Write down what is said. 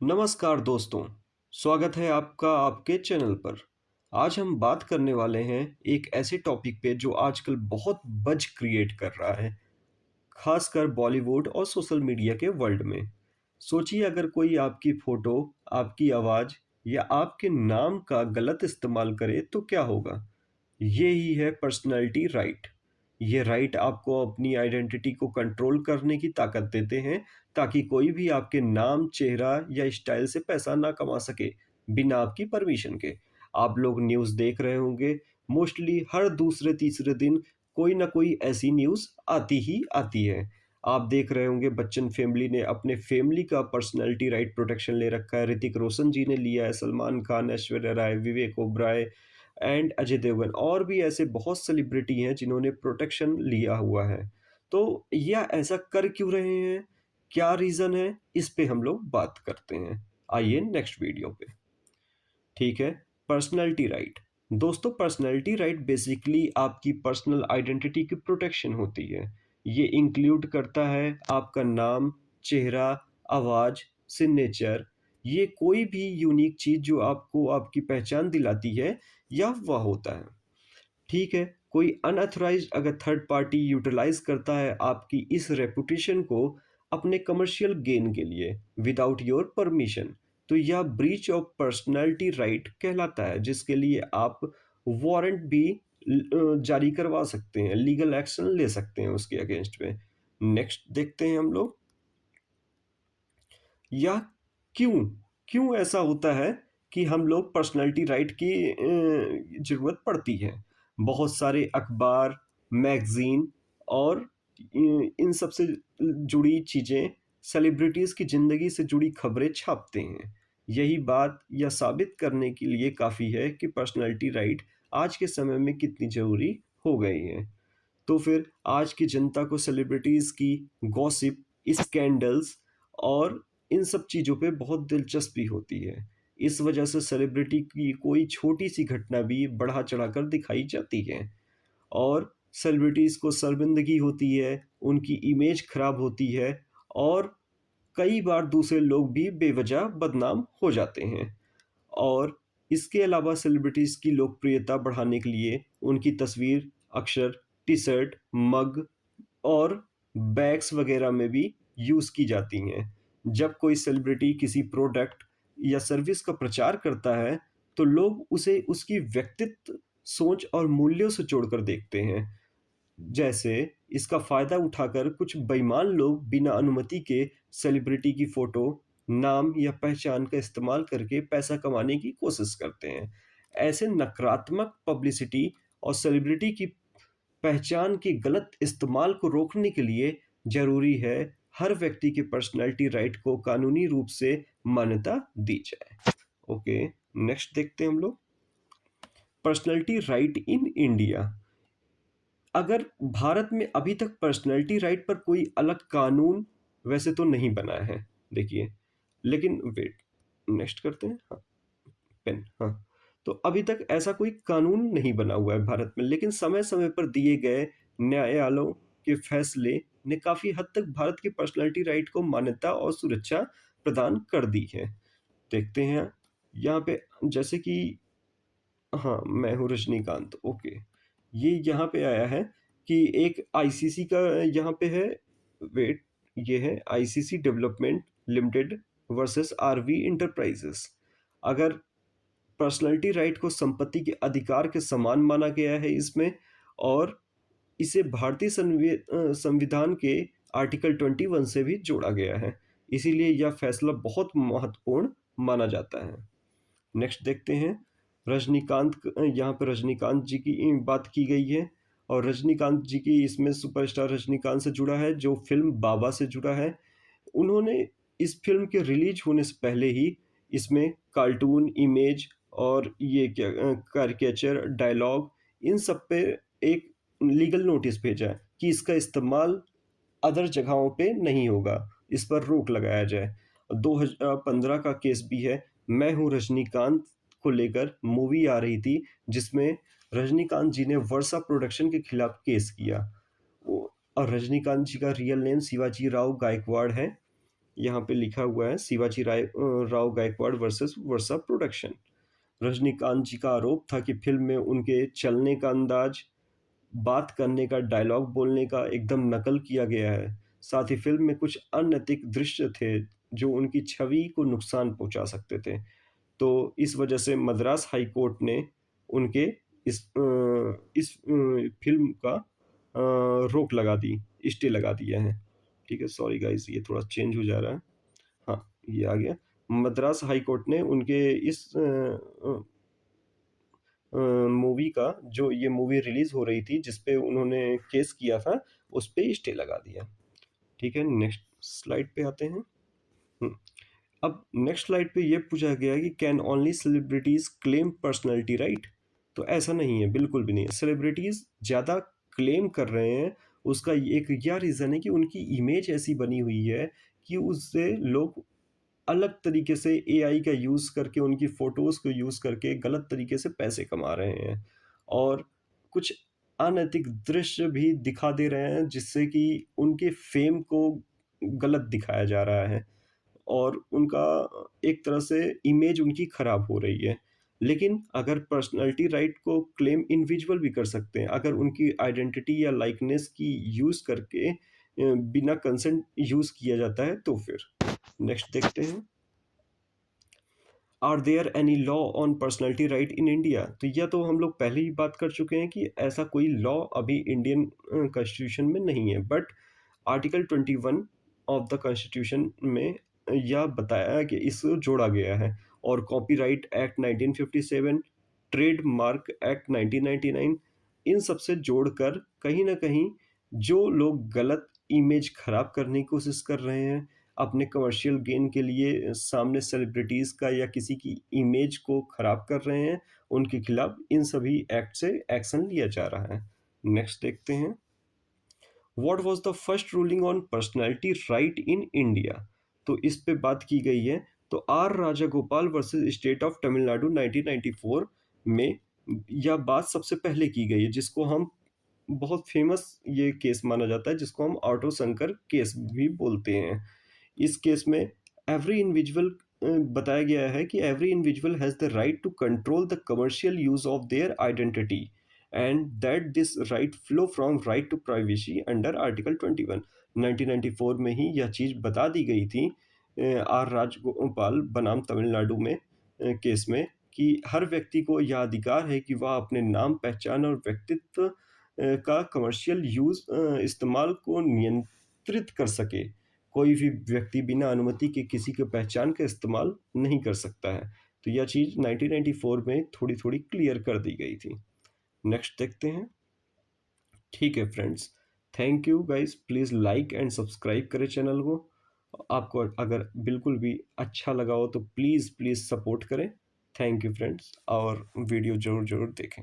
नमस्कार दोस्तों, स्वागत है आपका आपके चैनल पर। आज हम बात करने वाले हैं एक ऐसे टॉपिक पे जो आजकल बहुत बज़ क्रिएट कर रहा है, खासकर बॉलीवुड और सोशल मीडिया के वर्ल्ड में। सोचिए अगर कोई आपकी फ़ोटो, आपकी आवाज़ या आपके नाम का गलत इस्तेमाल करे तो क्या होगा? ये ही है पर्सनैलिटी राइट। ये राइट आपको अपनी आइडेंटिटी को कंट्रोल करने की ताकत देते हैं ताकि कोई भी आपके नाम, चेहरा या स्टाइल से पैसा ना कमा सके, बिना आपकी परमिशन के। आप लोग न्यूज़ देख रहे होंगे, मोस्टली हर दूसरे तीसरे दिन कोई ना कोई ऐसी न्यूज़ आती ही आती है। आप देख रहे होंगे बच्चन फैमिली ने अपने फैमिली का पर्सनैलिटी राइट प्रोटेक्शन ले रखा है। ऋतिक रोशन जी ने लिया है, सलमान खान, ऐश्वर्या राय, विवेक ओबराय एंड अजय देवगन और भी ऐसे बहुत सेलिब्रिटी हैं जिन्होंने प्रोटेक्शन लिया हुआ है। तो यह ऐसा कर क्यों रहे हैं? क्या रीज़न है? इस पे हम लोग बात करते हैं। आइए नेक्स्ट वीडियो पे। ठीक है, पर्सनैलिटी राइट। दोस्तों पर्सनैलिटी राइट बेसिकली आपकी पर्सनल आइडेंटिटी की प्रोटेक्शन होती है। ये इंक्लूड करता है आपका नाम, चेहरा, आवाज़, सिग्नेचर, ये कोई भी यूनिक चीज़ जो आपको आपकी पहचान दिलाती है या वह होता है। ठीक है, कोई अनऑथराइज्ड अगर थर्ड पार्टी यूटिलाइज़ करता है आपकी इस रेपुटेशन को अपने कमर्शियल गेन के लिए विदाउट योर परमिशन, तो यह ब्रीच ऑफ पर्सनैलिटी राइट कहलाता है, जिसके लिए आप वारंट भी जारी करवा सकते हैं, लीगल एक्शन ले सकते हैं उसके अगेंस्ट में। नेक्स्ट देखते हैं हम लोग। या क्यों क्यों ऐसा होता है कि हम लोग पर्सनैलिटी राइट की ज़रूरत पड़ती है। बहुत सारे अखबार, मैगज़ीन और इन सब से जुड़ी चीज़ें, सेलिब्रिटीज़ की ज़िंदगी से जुड़ी खबरें छापते हैं। यही बात यह साबित करने के लिए काफ़ी है कि पर्सनैलिटी राइट आज के समय में कितनी ज़रूरी हो गई है। तो फिर आज की जनता को सेलिब्रिटीज़ की गॉसिप, स्कैंडल्स और इन सब चीज़ों पे बहुत दिलचस्पी होती है। इस वजह से सेलिब्रिटी की कोई छोटी-सी घटना भी बढ़ा-चढ़ाकर दिखाई जाती है और सेलिब्रिटीज़ को शर्मिंदगी होती है, उनकी इमेज खराब होती है और कई बार दूसरे लोग भी बेवजह बदनाम हो जाते हैं। और इसके अलावा सेलिब्रिटीज़ की लोकप्रियता बढ़ाने के लिए उनकी तस्वीर अक्सर टी-शर्ट, मग और बैग्स वगैरह में भी यूज़ की जाती हैं। जब कोई सेलिब्रिटी किसी प्रोडक्ट या सर्विस का प्रचार करता है, तो लोग उसे उसकी व्यक्तित्व, सोच और मूल्यों से जोड़कर देखते हैं। जैसे इसका फ़ायदा उठाकर कुछ बेईमान लोग बिना अनुमति के सेलिब्रिटी की फ़ोटो, नाम या पहचान का इस्तेमाल करके पैसा कमाने की कोशिश करते हैं। ऐसे नकारात्मक पब्लिसिटी और सेलिब्रिटी की पहचान के गलत इस्तेमाल को रोकने के लिए ज़रूरी है हर व्यक्ति के पर्सनैलिटी राइट को कानूनी रूप से मान्यता दी जाए। ओके, नेक्स्ट देखते हैं हम लोग। Personality right in India. अगर भारत में अभी तक पर्सनैलिटी राइट पर कोई अलग कानून वैसे तो नहीं बना है, देखिए। लेकिन वेट, नेक्स्ट करते हैं। हाँ, पेन, हाँ। तो अभी तक ऐसा कोई कानून नहीं बना हुआ है भारत में, लेकिन समय-समय पर दिए गए न्यायालयों के फैसले ने काफ़ी हद तक भारत की पर्सनैलिटी राइट को मान्यता और सुरक्षा प्रदान कर दी है। देखते हैं यहाँ पे, जैसे कि हाँ, मैं हूँ रजनीकांत, ओके। ये यहाँ पे आया है कि एक आईसीसी का यहाँ पे है, वेट, ये है ICC development limited versus RV enterprises. अगर पर्सनैलिटी राइट को संपत्ति के अधिकार के समान माना गया है इसमें, और इसे भारतीय संविधान के आर्टिकल 21 से भी जोड़ा गया है। इसीलिए यह फैसला बहुत महत्वपूर्ण माना जाता है। नेक्स्ट देखते हैं। रजनीकांत यहाँ पे रजनीकांत जी की बात की गई है और रजनीकांत जी की इसमें सुपरस्टार रजनीकांत से जुड़ा है जो फ़िल्म बाबा से जुड़ा है। उन्होंने इस फ़िल्म के रिलीज़ होने से पहले ही इसमें कार्टून, इमेज और ये क्या कैरिकेचर, डायलॉग, इन सब पे एक लीगल नोटिस भेजा है कि इसका इस्तेमाल अदर जगहों पे नहीं होगा, इस पर रोक लगाया जाए। 2015 का केस भी है, मैं हूँ रजनीकांत को लेकर मूवी आ रही थी, जिसमें रजनीकांत जी ने वर्षा प्रोडक्शन के खिलाफ केस किया। वो और रजनीकांत जी का रियल नेम शिवाजी राव गायकवाड़ है। यहाँ पे लिखा हुआ है शिवाजी राव गायकवाड़ वर्सेस वर्षा प्रोडक्शन। रजनीकांत जी का आरोप था कि फ़िल्म में उनके चलने का अंदाज़, बात करने का, डायलॉग बोलने का एकदम नकल किया गया है। साथ ही फ़िल्म में कुछ अनैतिक दृश्य थे, जो उनकी छवि को नुकसान पहुँचा सकते थे। तो इस वजह से मद्रास हाई कोर्ट ने उनके इस फ़िल्म का रोक लगा दी, स्टे लगा दिया है। ठीक है, सॉरी गाइज़, ये थोड़ा चेंज हो जा रहा है। हाँ, ये आ गया। मद्रास हाई कोर्ट ने उनके इस मूवी का, जो ये मूवी रिलीज़ हो रही थी, जिस पे उन्होंने केस किया था, उस पे स्टे लगा दिया। ठीक है, नेक्स्ट स्लाइड पे आते हैं। हुँ। अब नेक्स्ट स्लाइड पे ये पूछा गया है कि can only celebrities claim personality right? तो ऐसा नहीं है, बिल्कुल भी नहीं है। सेलिब्रिटीज़ ज़्यादा क्लेम कर रहे हैं, उसका एक यह रीज़न है कि उनकी इमेज ऐसी बनी हुई है कि उससे लोग अलग तरीके से एआई का यूज़ करके, उनकी फ़ोटोज़ को यूज़ करके गलत तरीके से पैसे कमा रहे हैं। और कुछ अनैतिक दृश्य भी दिखा दे रहे हैं, जिससे कि उनके फ़ेम को गलत दिखाया जा रहा है। और उनका एक तरह से इमेज उनकी खराब हो रही है। लेकिन अगर पर्सनैलिटी राइट को क्लेम इंडिविजुअल भी कर सकते हैं, अगर उनकी आइडेंटिटी या लाइकनेस की यूज़ करके बिना कंसेंट यूज़ किया जाता है तो फिर। नेक्स्ट देखते हैं। Are there any law on personality right in India? तो यह तो हम लोग पहले ही बात कर चुके हैं कि ऐसा कोई लॉ अभी इंडियन कॉन्स्टिट्यूशन में नहीं है। But article 21 of the constitution में यह बताया कि इसको जोड़ा गया है। और कॉपीराइट एक्ट 1957, ट्रेडमार्क एक्ट 1999, इन सब से जोड़कर कहीं न कहीं जो लोग गलत इमेज खराब करने की कोशिश कर रहे हैं, अपने कमर्शियल गेन के लिए सामने सेलिब्रिटीज़ का या किसी की इमेज को खराब कर रहे हैं, उनके खिलाफ इन सभी एक्ट से एक्शन लिया जा रहा है। नेक्स्ट देखते हैं। What was the first ruling on personality right in India? तो इस पे बात की गई है। तो R Rajagopal versus state of Tamil Nadu 1994 में यह बात सबसे पहले की गई है, जिसको हम बहुत फेमस ये केस माना जाता है, जिसको हम ऑटो शंकर केस भी बोलते हैं। इस केस में एवरी इंडिविजुअल बताया गया है कि every individual has the right to control the commercial use of their identity and that this right flow from right to privacy under article 21। 1994 में ही यह चीज़ बता दी गई थी आर राजगोपाल बनाम तमिलनाडु में केस में, कि हर व्यक्ति को यह अधिकार है कि वह अपने नाम, पहचान और व्यक्तित्व का कमर्शियल यूज़ इस्तेमाल को नियंत्रित कर सके। कोई भी व्यक्ति बिना अनुमति के किसी की पहचान का इस्तेमाल नहीं कर सकता है। तो यह चीज़ 1994 में थोड़ी-थोड़ी क्लियर कर दी गई थी। नेक्स्ट देखते हैं। ठीक है friends, thank you guys, please like and subscribe करें चैनल को। आपको अगर बिल्कुल भी अच्छा लगा हो तो प्लीज़ सपोर्ट करें। थैंक यू फ्रेंड्स, और वीडियो ज़रूर देखें।